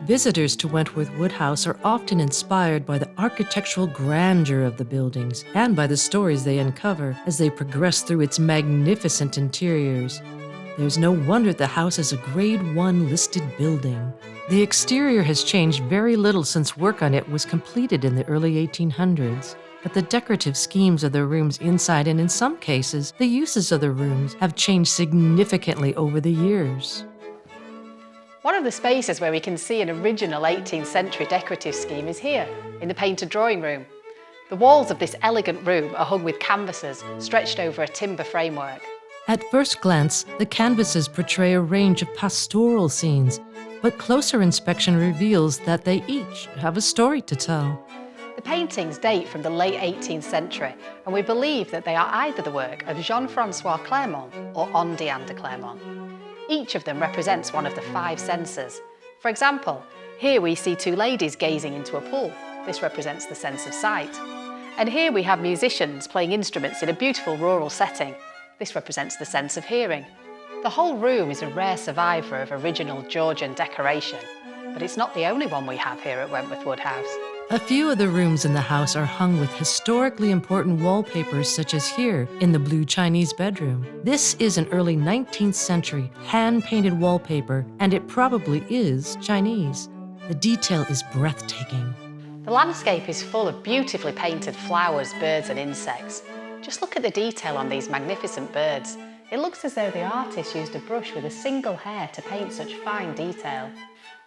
Visitors to Wentworth Woodhouse are often inspired by the architectural grandeur of the buildings and by the stories they uncover as they progress through its magnificent interiors. There's no wonder the house is a Grade 1 listed building. The exterior has changed very little since work on it was completed in the early 1800s, but the decorative schemes of the rooms inside and in some cases, the uses of the rooms have changed significantly over the years. One of the spaces where we can see an original 18th century decorative scheme is here, in the painted drawing room. The walls of this elegant room are hung with canvases stretched over a timber framework. At first glance, the canvases portray a range of pastoral scenes, but closer inspection reveals that they each have a story to tell. The paintings date from the late 18th century, and we believe that they are either the work of Jean-François Clermont or Henri de Clermont. Each of them represents one of the 5 senses. For example, here we see 2 ladies gazing into a pool. This represents the sense of sight. And here we have musicians playing instruments in a beautiful rural setting. This represents the sense of hearing. The whole room is a rare survivor of original Georgian decoration, but it's not the only one we have here at Wentworth Woodhouse. A few of the rooms in the house are hung with historically important wallpapers, such as here in the blue Chinese bedroom. This is an early 19th century hand-painted wallpaper, and it probably is Chinese. The detail is breathtaking. The landscape is full of beautifully painted flowers, birds and insects. Just look at the detail on these magnificent birds. It looks as though the artist used a brush with a single hair to paint such fine detail.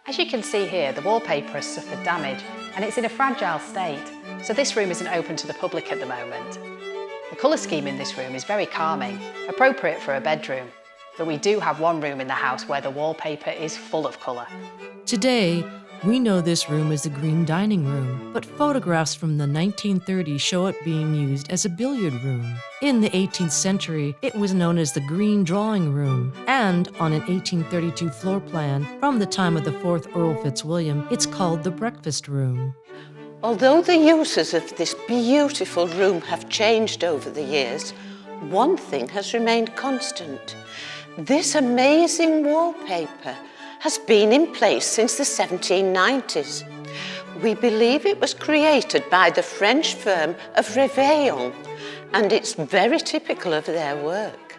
As you can see here, the wallpaper has suffered damage and it's in a fragile state, so this room isn't open to the public at the moment. The colour scheme in this room is very calming, appropriate for a bedroom, but we do have one room in the house where the wallpaper is full of colour. Today, we know this room as the green dining room, but photographs from the 1930s show it being used as a billiard room. In the 18th century, it was known as the green drawing room, and on an 1832 floor plan from the time of the 4th Earl Fitzwilliam, it's called the breakfast room. Although the uses of this beautiful room have changed over the years, one thing has remained constant. This amazing wallpaper has been in place since the 1790s. We believe it was created by the French firm of Réveillon, and it's very typical of their work.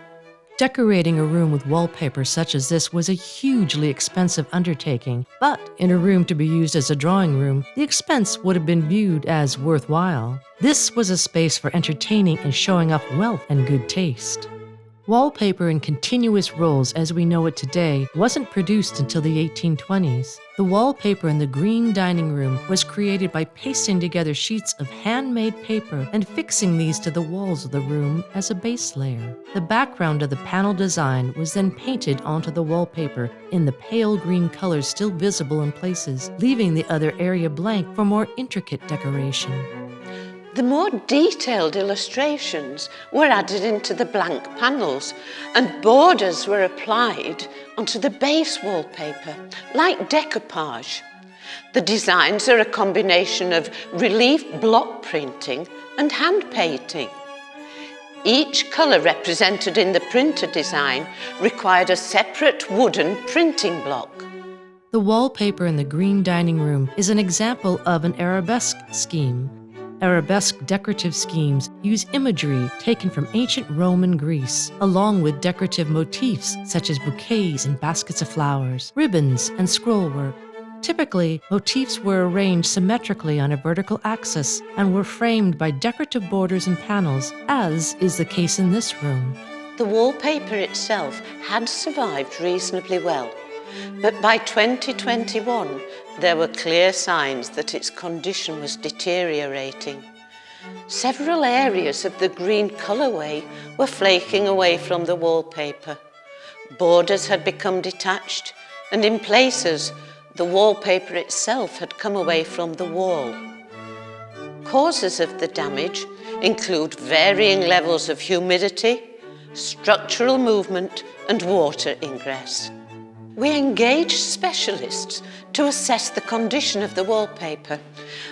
Decorating a room with wallpaper such as this was a hugely expensive undertaking, but in a room to be used as a drawing room, the expense would have been viewed as worthwhile. This was a space for entertaining and showing off wealth and good taste. Wallpaper in continuous rolls as we know it today wasn't produced until the 1820s. The wallpaper in the green dining room was created by pasting together sheets of handmade paper and fixing these to the walls of the room as a base layer. The background of the panel design was then painted onto the wallpaper in the pale green colors still visible in places, leaving the other area blank for more intricate decoration. The more detailed illustrations were added into the blank panels and borders were applied onto the base wallpaper, like decoupage. The designs are a combination of relief block printing and hand painting. Each colour represented in the printer design required a separate wooden printing block. The wallpaper in the green dining room is an example of an arabesque scheme. Arabesque decorative schemes use imagery taken from ancient Rome and Greece, along with decorative motifs such as bouquets and baskets of flowers, ribbons, and scrollwork. Typically, motifs were arranged symmetrically on a vertical axis and were framed by decorative borders and panels, as is the case in this room. The wallpaper itself had survived reasonably well, but by 2021, there were clear signs that its condition was deteriorating. Several areas of the green colourway were flaking away from the wallpaper. Borders had become detached, and in places, the wallpaper itself had come away from the wall. Causes of the damage include varying levels of humidity, structural movement, and water ingress. We engaged specialists to assess the condition of the wallpaper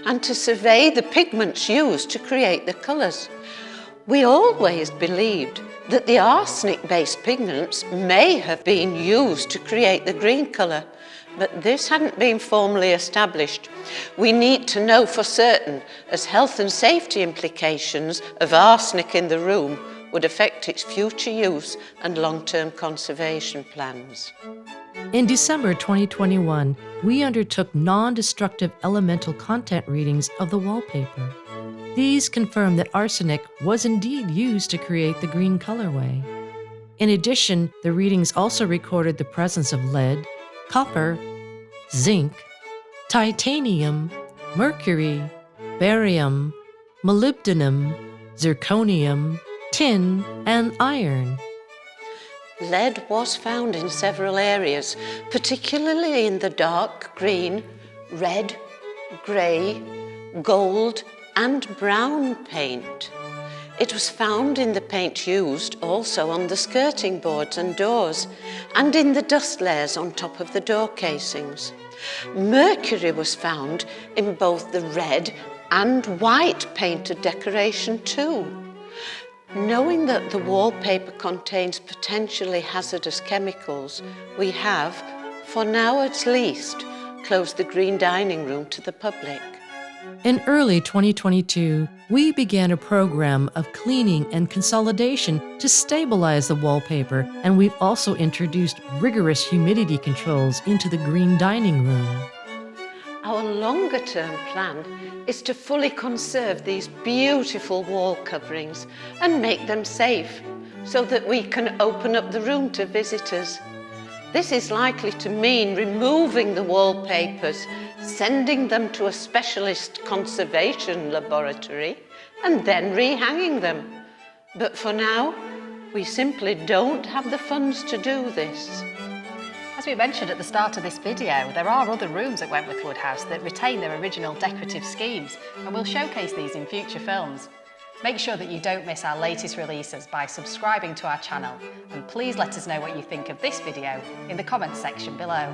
and to survey the pigments used to create the colours. We always believed that the arsenic-based pigments may have been used to create the green colour, but this hadn't been formally established. We need to know for certain, as health and safety implications of arsenic in the room would affect its future use and long-term conservation plans. In December 2021, we undertook non-destructive elemental content readings of the wallpaper. These confirmed that arsenic was indeed used to create the green colorway. In addition, the readings also recorded the presence of lead, copper, zinc, titanium, mercury, barium, molybdenum, zirconium, tin, and iron. Lead was found in several areas, particularly in the dark green, red, grey, gold and brown paint. It was found in the paint used also on the skirting boards and doors, and in the dust layers on top of the door casings. Mercury was found in both the red and white painted decoration too. Knowing that the wallpaper contains potentially hazardous chemicals, we have, for now at least, closed the green dining room to the public. In early 2022, we began a program of cleaning and consolidation to stabilize the wallpaper, and we've also introduced rigorous humidity controls into the green dining room. Our longer-term plan is to fully conserve these beautiful wall coverings and make them safe so that we can open up the room to visitors. This is likely to mean removing the wallpapers, sending them to a specialist conservation laboratory, and then rehanging them. But for now, we simply don't have the funds to do this. As we mentioned at the start of this video, there are other rooms at Wentworth Woodhouse that retain their original decorative schemes, and we'll showcase these in future films. Make sure that you don't miss our latest releases by subscribing to our channel, and please let us know what you think of this video in the comments section below.